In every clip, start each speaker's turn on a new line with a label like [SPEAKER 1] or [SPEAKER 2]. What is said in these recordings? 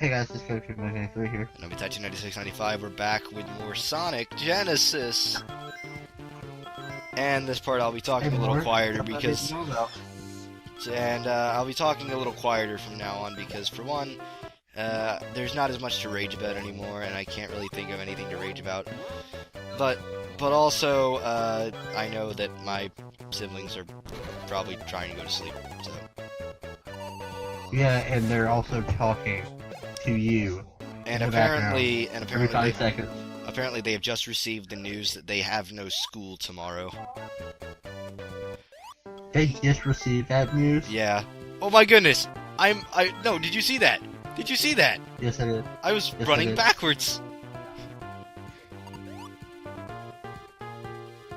[SPEAKER 1] Hey guys, it's Coach 993 here.
[SPEAKER 2] And Obitachi 9695, we're back with more Sonic Genesis. And this part I'll be talking a little quieter because... I'll be talking a little quieter from now on because, for one, there's not as much to rage about anymore, and I can't really think of anything to rage about. But also, I know that my siblings are probably trying to go to sleep, so...
[SPEAKER 1] Yeah, and they're also talking to you.
[SPEAKER 2] And apparently
[SPEAKER 1] every 5 seconds.
[SPEAKER 2] Apparently they have just received the news that they have no school tomorrow.
[SPEAKER 1] They just received that news?
[SPEAKER 2] Yeah. Oh my goodness! No, did you see that? Did you see that?
[SPEAKER 1] Yes, I did.
[SPEAKER 2] I was running backwards!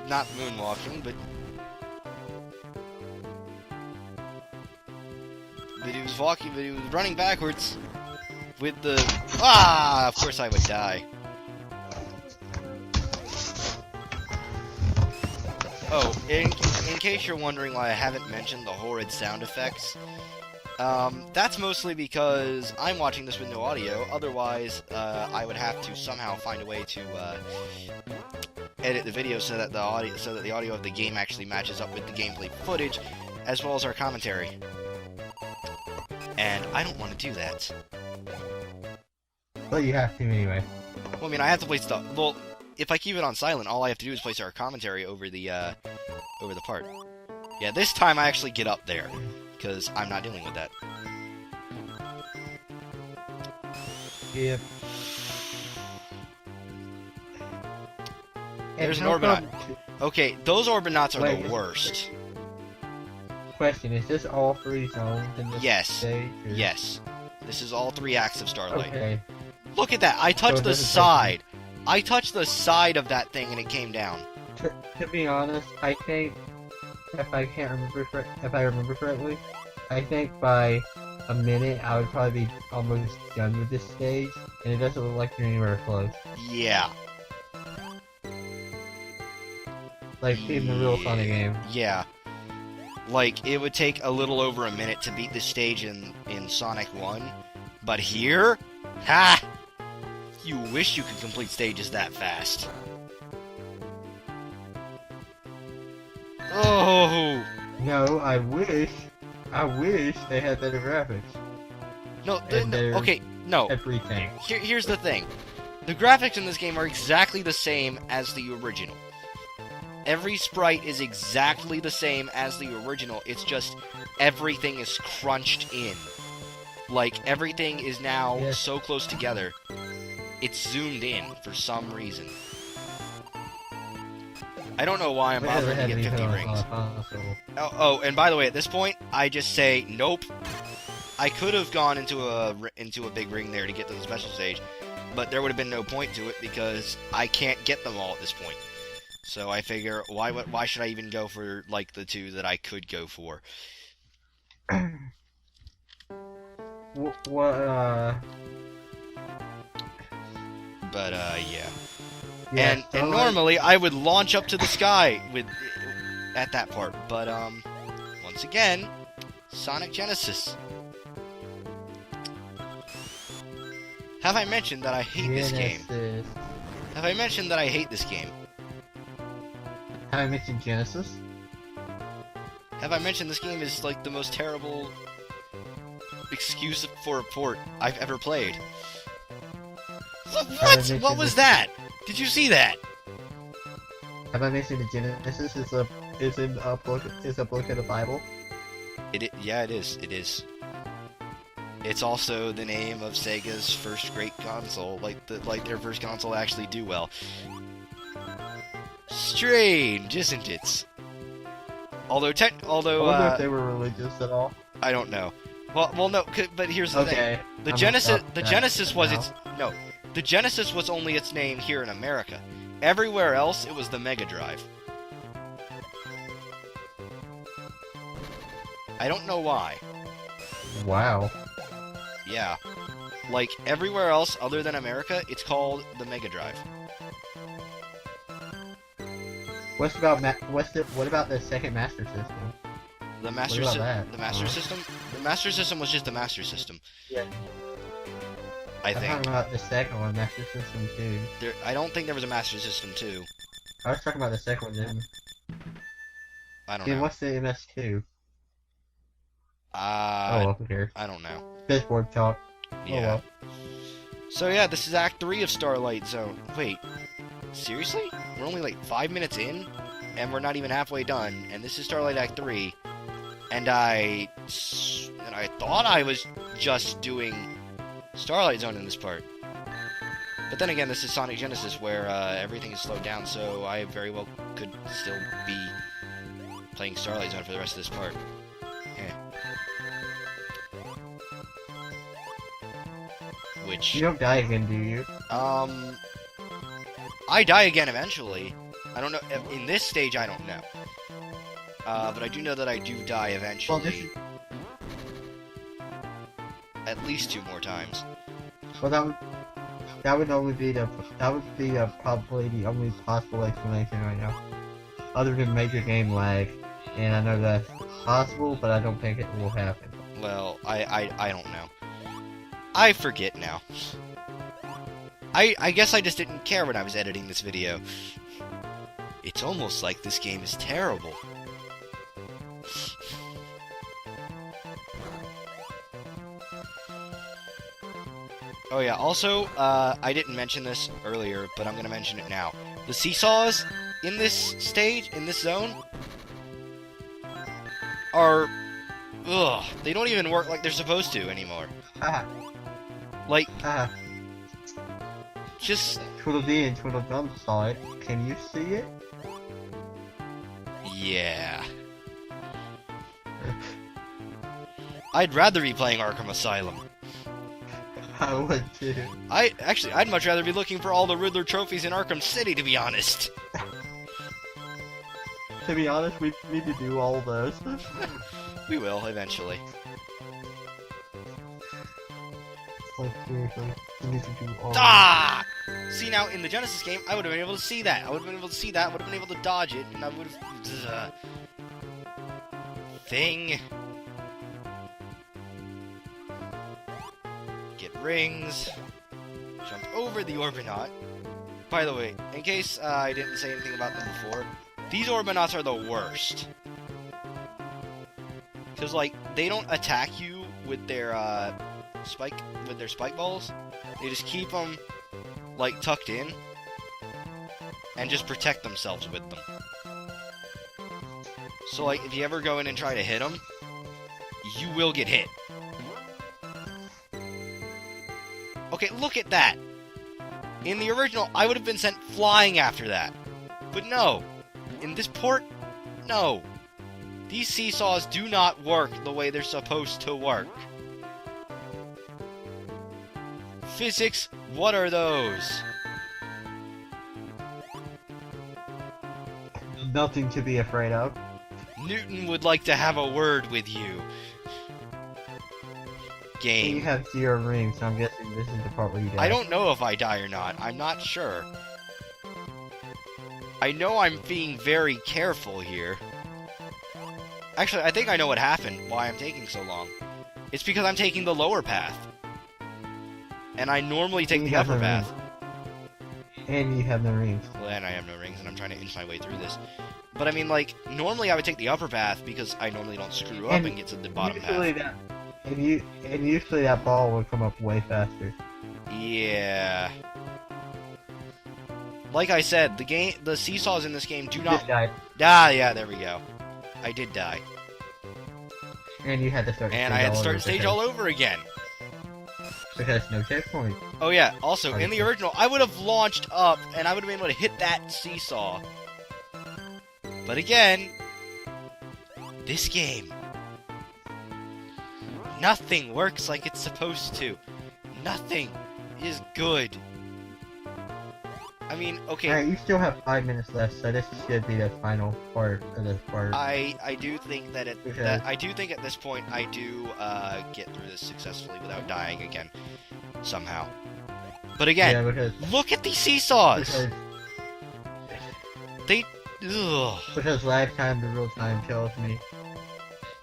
[SPEAKER 2] Not moonwalking, but he was walking, but he was running backwards with the... Ah! Of course I would die. Oh, in case you're wondering why I haven't mentioned the horrid sound effects, that's mostly because I'm watching this with no audio. Otherwise, I would have to somehow find a way to edit the video so that the audio of the game actually matches up with the gameplay footage, as well as our commentary. And I don't want to do that.
[SPEAKER 1] But you have to anyway.
[SPEAKER 2] Well, I mean, I have to place the... Well, if I keep it on silent, all I have to do is place our commentary over the part. Yeah, this time I actually get up there, because I'm not dealing with that.
[SPEAKER 1] Yep.
[SPEAKER 2] There's an Orbinaut. Okay, those Orbinauts are the worst.
[SPEAKER 1] Question, is this all 3 zones in this stage?
[SPEAKER 2] Yes. This is all 3 acts of Starlight.
[SPEAKER 1] Okay.
[SPEAKER 2] Look at that! I touched the side! I touched the side of that thing and it came down.
[SPEAKER 1] To be honest, I think, if I remember correctly, I think by a minute I would probably be almost done with this stage, and it doesn't look like you're anywhere close.
[SPEAKER 2] Yeah.
[SPEAKER 1] Like in the real Sonic game.
[SPEAKER 2] Yeah. Like, it would take a little over a minute to beat this stage in Sonic 1, but here? Ha! You wish you could complete stages that fast. Oh!
[SPEAKER 1] No, I wish they had better graphics.
[SPEAKER 2] No, okay, no.
[SPEAKER 1] Everything.
[SPEAKER 2] Here's the thing. The graphics in this game are exactly the same as the original. Every sprite is exactly the same as the original, it's just everything is crunched in. Like, everything is now so close together, it's zoomed in for some reason. I don't know why I'm bothering to get 50 rings. Oh, and by the way, at this point, I just say, nope. I could have gone into a big ring there to get to the special stage, but there would have been no point to it because I can't get them all at this point. So I figure, why should I even go for, like, the 2 that I could go for? But, yeah. And normally, I would launch up to the sky at that part, but, once again, Sonic Genesis. Have I mentioned that I hate this game? Have I mentioned that I hate this game?
[SPEAKER 1] Have I mentioned Genesis?
[SPEAKER 2] Have I mentioned this game is, like, the most terrible excuse for a port I've ever played? What? What was that? Did you see that?
[SPEAKER 1] Have I mentioned the Genesis is a book in the Bible?
[SPEAKER 2] Yeah, it is. It is. It's also the name of Sega's first great console. Like their first console actually do well. Strange, isn't it? I wonder
[SPEAKER 1] if they were religious at all.
[SPEAKER 2] I don't know. Well, no. But here's the thing: the Genesis was only its name here in America. Everywhere else, it was the Mega Drive. I don't know why.
[SPEAKER 1] Wow.
[SPEAKER 2] Yeah. Like, everywhere else other than America, it's called the Mega Drive.
[SPEAKER 1] What about the second Master System?
[SPEAKER 2] The Master System? The Master System was just the Master System.
[SPEAKER 1] Yeah.
[SPEAKER 2] I
[SPEAKER 1] I'm
[SPEAKER 2] think.
[SPEAKER 1] talking about the second one, Master System 2.
[SPEAKER 2] I don't think there was a Master System 2.
[SPEAKER 1] I was talking about the second one then.
[SPEAKER 2] I don't
[SPEAKER 1] Then
[SPEAKER 2] know.
[SPEAKER 1] what's the MS2? Who cares?
[SPEAKER 2] I don't know.
[SPEAKER 1] Fishboard talk.
[SPEAKER 2] Yeah.
[SPEAKER 1] Oh well.
[SPEAKER 2] So yeah, this is Act 3 of Starlight Zone. Wait, seriously? We're only like 5 minutes in, and we're not even halfway done, and this is Starlight Act 3, and I thought I was just doing Starlight Zone in this part. But then again, this is Sonic Genesis, where everything is slowed down, so I very well could still be playing Starlight Zone for the rest of this part. Which...
[SPEAKER 1] You don't die again, do you?
[SPEAKER 2] I die again eventually. I don't know, in this stage I don't know. But I do know that I do die eventually.
[SPEAKER 1] Well, this is...
[SPEAKER 2] At least 2 more times.
[SPEAKER 1] Well, that would only be probably the only possible explanation right now. Other than major game lag. And I know that's possible, but I don't think it will happen.
[SPEAKER 2] Well, I don't know. I forget now. I guess I just didn't care when I was editing this video. It's almost like this game is terrible. Oh yeah, also, I didn't mention this earlier, but I'm gonna mention it now. The seesaws in this stage, in this zone, are... ugh, they don't even work like they're supposed to anymore.
[SPEAKER 1] Haha.
[SPEAKER 2] Like,
[SPEAKER 1] Haha.
[SPEAKER 2] just...
[SPEAKER 1] Tweedledee and Tweedledum saw it. Can you see it?
[SPEAKER 2] yeah. I'd rather be playing Arkham Asylum.
[SPEAKER 1] I would too.
[SPEAKER 2] I'd much rather be looking for all the Riddler trophies in Arkham City, to be honest.
[SPEAKER 1] To be honest, we need to do all those.
[SPEAKER 2] We will, eventually.
[SPEAKER 1] Like, seriously, we need to do all
[SPEAKER 2] Ah! See, now, in the Genesis game, I would have been able to see that. I would have been able to see that, would have been able to dodge it, and I would have... thing. Get rings. Jump over the Orbinaut. By the way, in case I didn't say anything about them before, these Orbinauts are the worst. Because, like, they don't attack you with their, spike balls. They just keep them, like, tucked in. And just protect themselves with them. So, like, if you ever go in and try to hit them, you will get hit. Okay, look at that! In the original, I would have been sent flying after that. But no. In this port, no. These seesaws do not work the way they're supposed to work. Physics, what are those?
[SPEAKER 1] Nothing to be afraid of.
[SPEAKER 2] Newton would like to have a word with you. Game.
[SPEAKER 1] You have 0 rings, so I'm guessing this is the part where you die.
[SPEAKER 2] I don't know if I die or not. I'm not sure. I know I'm being very careful here. Actually, I think I know what happened, why I'm taking so long. It's because I'm taking the lower path. And I normally take the upper path.
[SPEAKER 1] And you have no rings.
[SPEAKER 2] Well, and I have no rings, and I'm trying to inch my way through this. But I mean, like, normally I would take the upper path because I normally don't screw up and get to the bottom path.
[SPEAKER 1] And usually that ball will come up way faster.
[SPEAKER 2] Yeah. Like I said, the seesaws in this game do not...
[SPEAKER 1] You just died.
[SPEAKER 2] Ah, yeah, there we go. I did die.
[SPEAKER 1] And you had to start
[SPEAKER 2] And I had to start the stage all over again.
[SPEAKER 1] Because no checkpoint.
[SPEAKER 2] Oh yeah, also, in the original, I would have launched up, and I would have been able to hit that seesaw. But again, this game, nothing works like it's supposed to. Nothing is good. I mean, okay.
[SPEAKER 1] Alright, you still have 5 minutes left, so this should be the final part of this part.
[SPEAKER 2] I do think that at this point I do get through this successfully without dying again somehow. But again,
[SPEAKER 1] yeah,
[SPEAKER 2] look at these seesaws.
[SPEAKER 1] Because lag time to real time tells me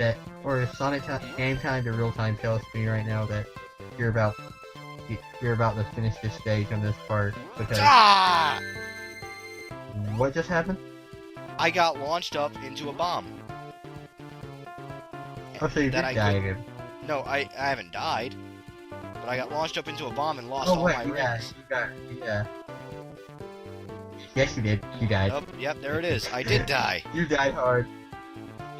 [SPEAKER 1] that, or Sonic game time to real time tells me right now that you're about you're about to finish this stage on this part because
[SPEAKER 2] Ah!
[SPEAKER 1] what just happened?
[SPEAKER 2] I got launched up into a bomb.
[SPEAKER 1] Oh, so you did die again.
[SPEAKER 2] No, I haven't died. But I got launched up into a bomb and lost all my rings.
[SPEAKER 1] Yeah. Yes, you did. You died.
[SPEAKER 2] Oh, yep, there it is. I did die.
[SPEAKER 1] You died hard.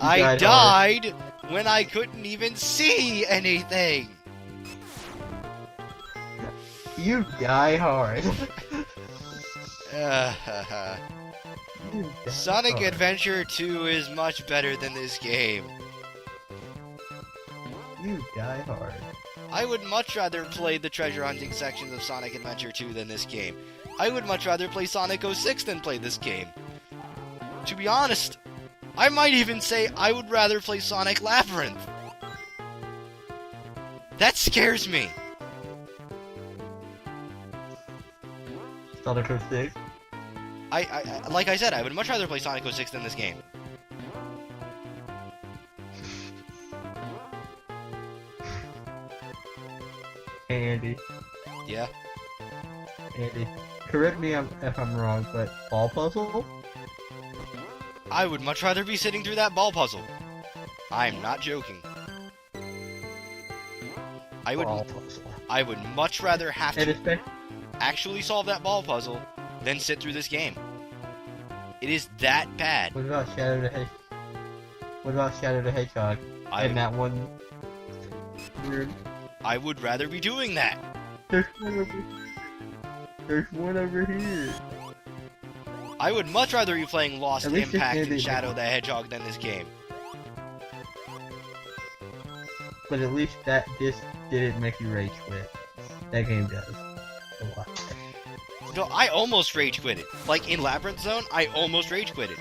[SPEAKER 2] I died when I couldn't even see anything.
[SPEAKER 1] You die hard.
[SPEAKER 2] Sonic Adventure 2 is much better than this game.
[SPEAKER 1] You die hard.
[SPEAKER 2] I would much rather play the treasure hunting sections of Sonic Adventure 2 than this game. I would much rather play Sonic 06 than play this game. To be honest, I might even say I would rather play Sonic Labyrinth. That scares me.
[SPEAKER 1] Sonic 06?
[SPEAKER 2] I like I said, I would much rather play Sonic 06 than this game.
[SPEAKER 1] Hey, Andy.
[SPEAKER 2] Yeah?
[SPEAKER 1] Andy, correct me if I'm wrong, but ball puzzle?
[SPEAKER 2] I would much rather be sitting through that ball puzzle. I'm not joking. I would much rather have to actually solve that ball puzzle than sit through this game. It is that bad.
[SPEAKER 1] What about Shadow the Hedgehog? And that one room?
[SPEAKER 2] I would rather be doing that.
[SPEAKER 1] There's one over here.
[SPEAKER 2] I would much rather be playing Lost Impact and Shadow the Hedgehog than this game.
[SPEAKER 1] But at least this didn't make you rage quit. That game does. A lot.
[SPEAKER 2] No, I almost rage quitted. Like in Labyrinth Zone, I almost rage quitted.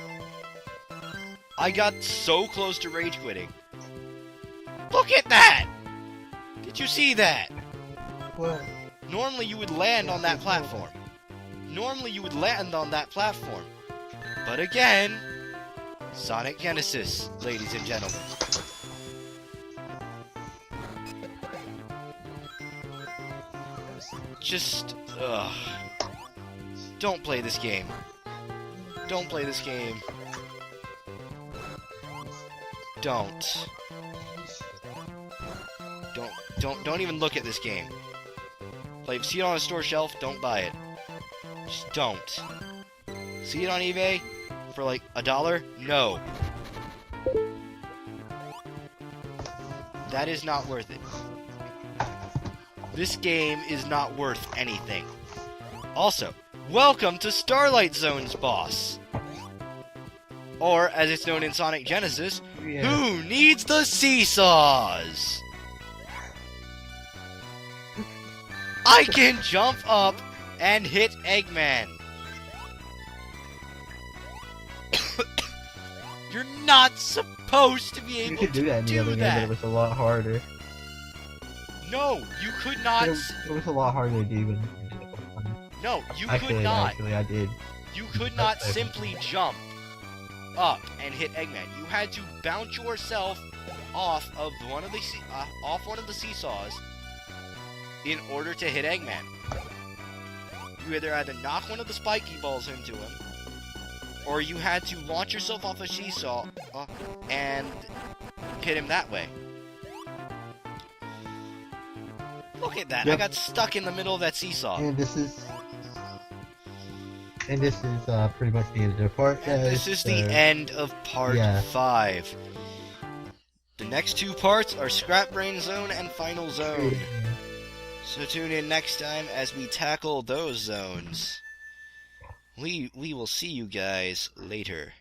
[SPEAKER 2] I got so close to rage quitting. Look at that! Did you see that?
[SPEAKER 1] What?
[SPEAKER 2] Normally you would land on that platform. But again, Sonic Genesis, ladies and gentlemen. Just, ugh. Don't play this game. Don't play this game. Don't even look at this game. Like, see it on a store shelf, don't buy it. Just don't. See it on eBay for like $1? No. That is not worth it. This game is not worth anything. Also, welcome to Starlight Zone's boss. Or, as it's known in Sonic Genesis, Who needs the seesaws? I can jump up and hit Eggman. You're not supposed to be able to
[SPEAKER 1] do that in the other game, but it was a lot harder.
[SPEAKER 2] No, you could not.
[SPEAKER 1] It was a lot harder to do even.
[SPEAKER 2] No, you could not.
[SPEAKER 1] Actually, I did.
[SPEAKER 2] You could not simply jump up and hit Eggman. You had to bounce yourself off of one of the seesaws in order to hit Eggman. You either had to knock one of the spiky balls into him, or you had to launch yourself off a seesaw and hit him that way. Look at that! Yep. I got stuck in the middle of that seesaw.
[SPEAKER 1] And this is pretty much the end of the part.
[SPEAKER 2] This is the end of part 5. The next 2 parts are Scrap Brain Zone and Final Zone. So tune in next time as we tackle those zones. We will see you guys later.